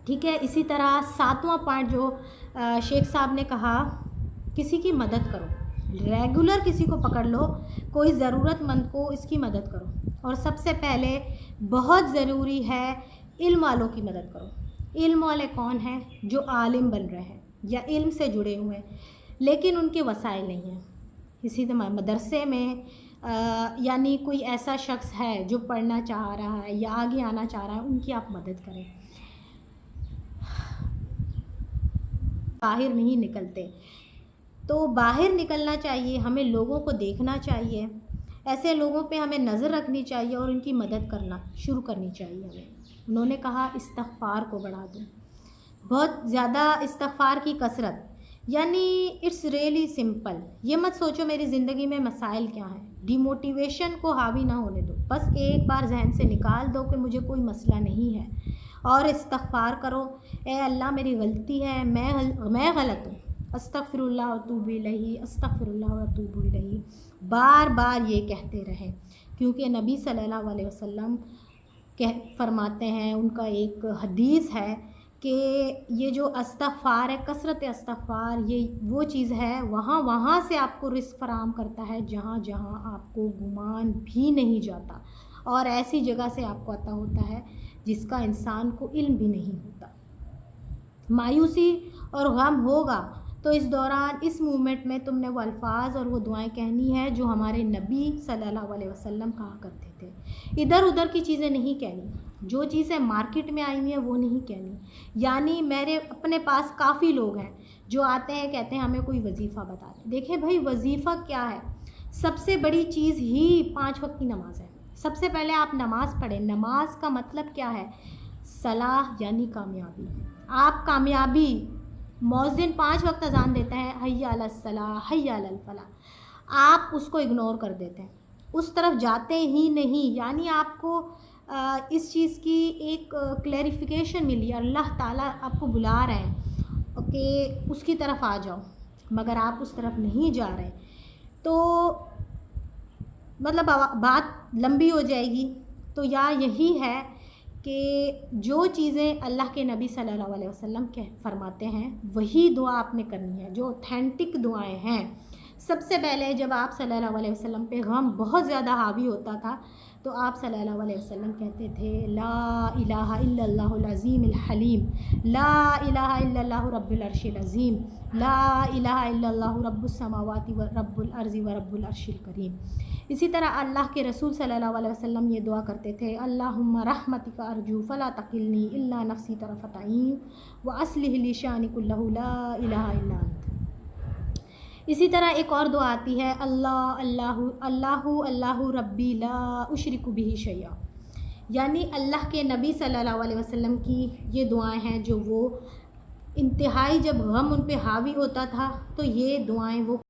ٹھیک ہے. اسی طرح 7واں پوائنٹ جو شیخ صاحب نے کہا، کسی کی مدد کرو. ریگولر کسی کو پکڑ لو، کوئی ضرورت مند کو اس کی مدد کرو. اور سب سے پہلے بہت ضروری ہے علم والوں کی مدد کرو. علم والے کون ہیں؟ جو عالم بن رہے ہیں یا علم سے جڑے ہوئے ہیں لیکن ان کے وسائل نہیں ہیں. اسی طرح مدرسے میں یعنی کوئی ایسا شخص ہے جو پڑھنا چاہ رہا ہے یا آگے آنا چاہ رہا ہے، ان کی آپ مدد کریں. باہر نہیں نکلتے تو باہر نکلنا چاہیے، ہمیں لوگوں کو دیکھنا چاہیے، ایسے لوگوں پہ ہمیں نظر رکھنی چاہیے اور ان کی مدد کرنا شروع کرنی چاہیے ہمیں. انہوں نے کہا استغفار کو بڑھا دو، بہت زیادہ استغفار کی کثرت. یعنی اٹس ریئلی سمپل. یہ مت سوچو میری زندگی میں مسائل کیا ہیں، ڈی موٹیویشن کو حاوی نہ ہونے دو. بس ایک بار ذہن سے نکال دو کہ مجھے کوئی مسئلہ نہیں ہے اور استغفار کرو. اے اللہ میری غلطی ہے، میں غلط ہوں، استغفر اللہ واتوب الیہ، استغفر اللہ واتوب الیہ. بار بار یہ کہتے رہیں، کیونکہ نبی صلی اللہ علیہ وسلم فرماتے ہیں، ان کا ایک حدیث ہے کہ یہ جو استغفار ہے، کثرت استغفار، یہ وہ چیز ہے وہاں سے آپ کو رزق فراہم کرتا ہے جہاں آپ کو گمان بھی نہیں جاتا، اور ایسی جگہ سے آپ کو عطا ہوتا ہے جس کا انسان کو علم بھی نہیں ہوتا. مایوسی اور غم ہوگا تو اس دوران، اس مومنٹ میں تم نے وہ الفاظ اور وہ دعائیں کہنی ہے جو ہمارے نبی صلی اللہ علیہ وسلم کہا کرتے تھے. ادھر ادھر کی چیزیں نہیں کہنی، جو چیزیں مارکیٹ میں آئی ہوئی ہیں وہ نہیں کہنی. یعنی میرے اپنے پاس کافی لوگ ہیں جو آتے ہیں کہتے ہیں ہمیں کوئی وظیفہ بتا دیں. دیکھیں بھائی، وظیفہ کیا ہے؟ سب سے بڑی چیز ہی 5 وقت کی نماز ہے. سب سے پہلے آپ نماز پڑھیں. نماز کا مطلب کیا ہے؟ صلاح یعنی کامیابی. آپ کامیابی، مؤذن 5 وقت اذان دیتا ہے، حی علی الصلاح حی علی الفلاح، آپ اس کو اگنور کر دیتے ہیں، اس طرف جاتے ہی نہیں. یعنی آپ کو اس چیز کی ایک کلیریفیکیشن ملی، اللہ تعالیٰ آپ کو بلا رہے ہیں کہ اس کی طرف آ جاؤ، مگر آپ اس طرف نہیں جا رہے تو مطلب بات لمبی ہو جائے گی. تو یہی ہے کہ جو چیزیں اللہ کے نبی صلی اللہ علیہ وسلم فرماتے ہیں وہی دعا آپ نے کرنی ہے، جو اوتھینٹک دعائیں ہیں. سب سے پہلے جب آپ صلی اللہ علیہ وسلم پہ غم بہت زیادہ حاوی ہوتا تھا تو آپ صلی اللہ علیہ وسلم کہتے تھے لا الہ الا اللہ العظیم الحلیم، لا الہ الا اللہ رب العرش العظیم، لا الہ الا اللہ رب السماوات و رب الارض و رب العرش الکریم. اسی طرح اللہ کے رسول صلی اللہ علیہ وسلم یہ دعا کرتے تھے اللہم رحمتک ارجو فلا تکلنی الا نفسی طرفۃ عین واصلح لی شأنی کلہ لا الہ الا انت. اسی طرح ایک اور دعا آتی ہے اللہ اللہ اللہ اللہ ربی لا اشرک بہ شیئا. یعنی اللہ کے نبی صلی اللہ علیہ وسلم کی یہ دعائیں ہیں جو وہ انتہائی جب غم ان پہ حاوی ہوتا تھا تو یہ دعائیں وہ